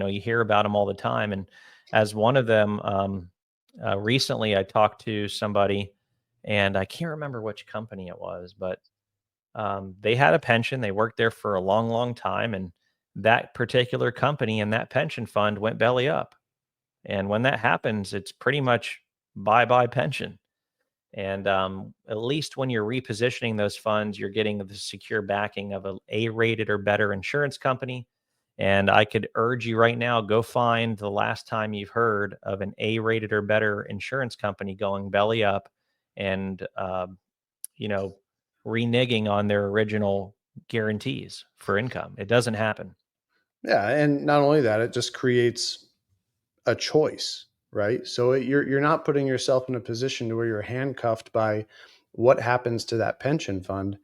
you hear about them all the time. And as one of them, recently I talked to somebody, and I can't remember which company it was, but they had a pension. They worked there for a long, long time, and that particular company and that pension fund went belly up. And when that happens, it's pretty much bye bye pension. And at least when you're repositioning those funds, you're getting the secure backing of a A-rated or better insurance company. And I could urge you right now, go find the last time you've heard of an A-rated or better insurance company going belly up and you know reneging on their original guarantees for income. It doesn't happen. Yeah, and not only that, it just creates a choice, right? So you're not putting yourself in a position to where you're handcuffed by what happens to that pension fund.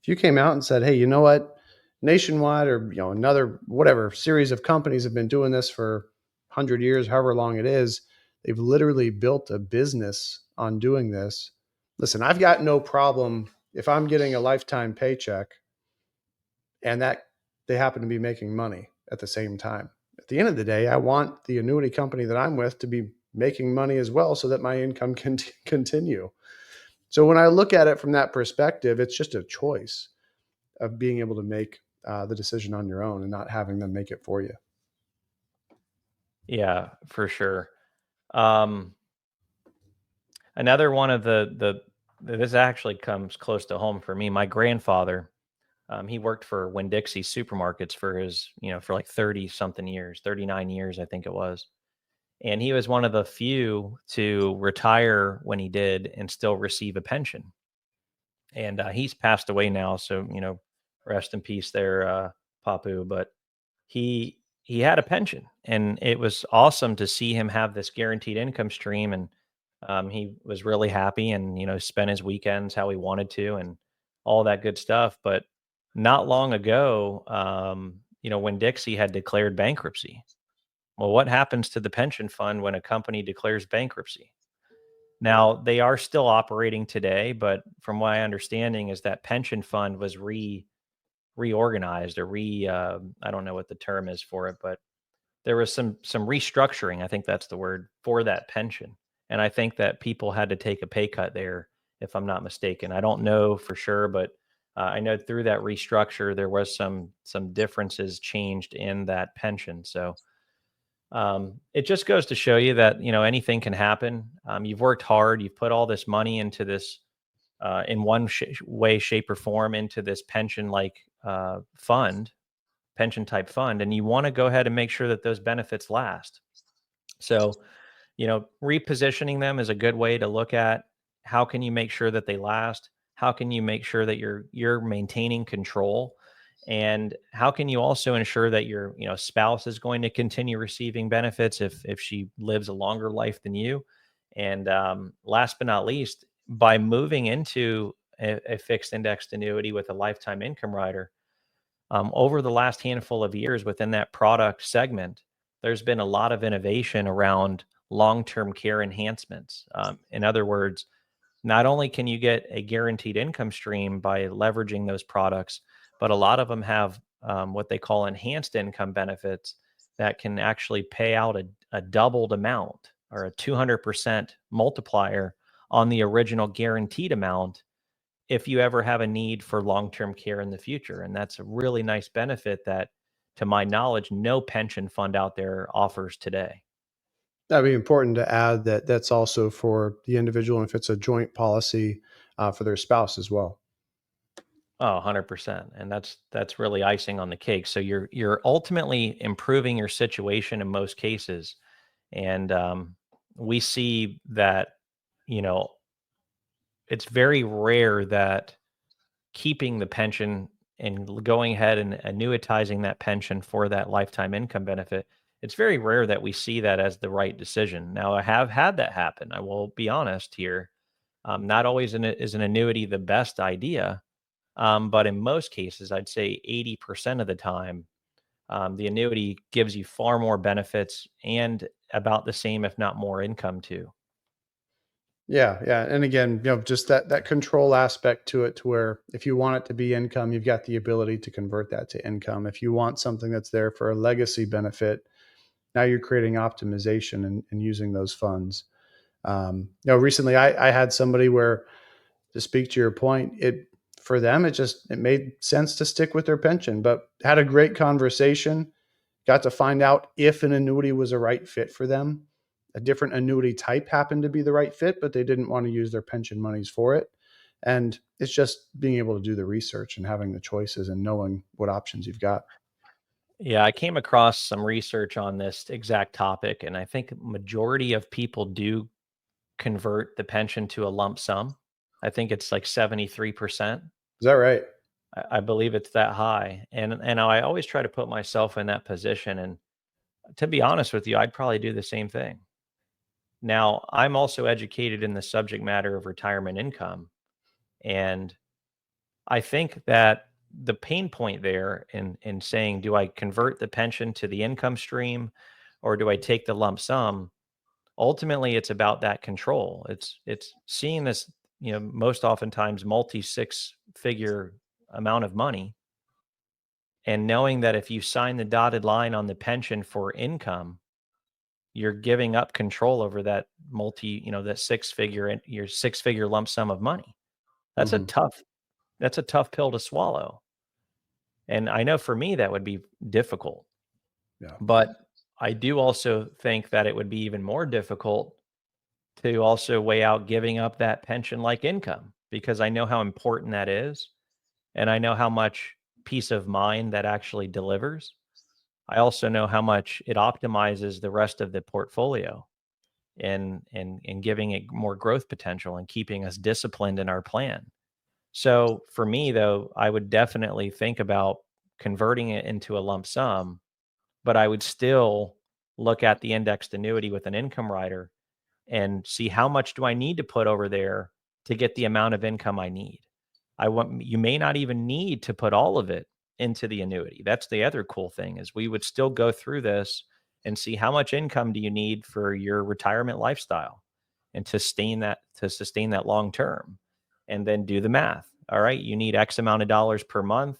If you came out and said, "Hey, you know what? Nationwide or another whatever series of companies have been doing this for 100 years, however long it is, they've literally built a business on doing this. Listen, I've got no problem if I'm getting a lifetime paycheck and that they happen to be making money at the same time. At the end of the day, I want the annuity company that I'm with to be making money as well so that my income can continue. So when I look at it from that perspective, it's just a choice of being able to make the decision on your own and not having them make it for you. Yeah, for sure. um Another one of the this actually comes close to home for me. My grandfather, he worked for Winn-Dixie supermarkets for his, for like 30 something years, 39 years, I think it was. And he was one of the few to retire when he did and still receive a pension. And he's passed away now, so rest in peace there, Papu. But he had a pension, and it was awesome to see him have this guaranteed income stream. And he was really happy, and spent his weekends how he wanted to, and all that good stuff. But not long ago, when Dixie had declared bankruptcy, well, what happens to the pension fund when a company declares bankruptcy? Now, they are still operating today, but from my understanding is that pension fund was reorganized, or I don't know what the term is for it, but there was some restructuring, I think that's the word, for that pension. And I think that people had to take a pay cut there, if I'm not mistaken. I don't know for sure, but I know through that restructure there was some differences changed in that pension. So it just goes to show you that anything can happen. You've worked hard, you've put all this money into this, in one way, shape, or form, into this pension like fund, pension type fund, and you want to go ahead and make sure that those benefits last. So repositioning them is a good way to look at how can you make sure that they last, how can you make sure that you're maintaining control, and how can you also ensure that your spouse is going to continue receiving benefits if she lives a longer life than you. And last but not least, by moving into a fixed indexed annuity with a lifetime income rider, over the last handful of years within that product segment, there's been a lot of innovation around long-term care enhancements. In other words, not only can you get a guaranteed income stream by leveraging those products, but a lot of them have what they call enhanced income benefits that can actually pay out a doubled amount, or a 200% multiplier on the original guaranteed amount, if you ever have a need for long-term care in the future. And that's a really nice benefit that, to my knowledge, no pension fund out there offers today. That'd be important to add that that's also for the individual, and if it's a joint policy, for their spouse as well. Oh, 100%. And that's really icing on the cake. So you're ultimately improving your situation in most cases. And we see that, you know, it's very rare that keeping the pension and going ahead and annuitizing that pension for that lifetime income benefit, it's very rare that we see that as the right decision. Now, I have had that happen. I will be honest here. Not always is an annuity the best idea, but in most cases, I'd say 80% of the time, the annuity gives you far more benefits and about the same, if not more, income too. Yeah, yeah, and again, just that control aspect to it, to where if you want it to be income, you've got the ability to convert that to income. If you want something that's there for a legacy benefit, Now you're creating optimization and using those funds. Recently I had somebody where, to speak to your point, it for them it made sense to stick with their pension, but had a great conversation, got to find out if an annuity was a right fit for them. A different annuity type happened to be the right fit, but they didn't want to use their pension monies for it. And it's just being able to do the research and having the choices and knowing what options you've got. Yeah, I came across some research on this exact topic, and I think majority of people do convert the pension to a lump sum. I think it's like 73%. Is that right? I believe it's that high. And I always try to put myself in that position. And to be honest with you, I'd probably do the same thing. Now, I'm also educated in the subject matter of retirement income. And I think that the pain point there in saying, do I convert the pension to the income stream or do I take the lump sum? Ultimately, it's about that control. It's seeing this, most oftentimes multi six figure amount of money and knowing that if you sign the dotted line on the pension for income, you're giving up control over that that your six figure lump sum of money. That's a Mm-hmm. tough that's a tough pill to swallow. And I know for me that would be difficult, Yeah. but I do also think that it would be even more difficult to also weigh out giving up that pension like income because I know how important that is and I know how much peace of mind that actually delivers. I also know how much it optimizes the rest of the portfolio and giving it more growth potential and keeping us disciplined in our plan. So for me though, I would definitely think about converting it into a lump sum, but I would still look at the indexed annuity with an income rider and see how much do I need to put over there to get the amount of income I need. You may not even need to put all of it into the annuity. That's the other cool thing is we would still go through this and see how much income do you need for your retirement lifestyle and to sustain that long term and then do the math. All right, you need X amount of dollars per month.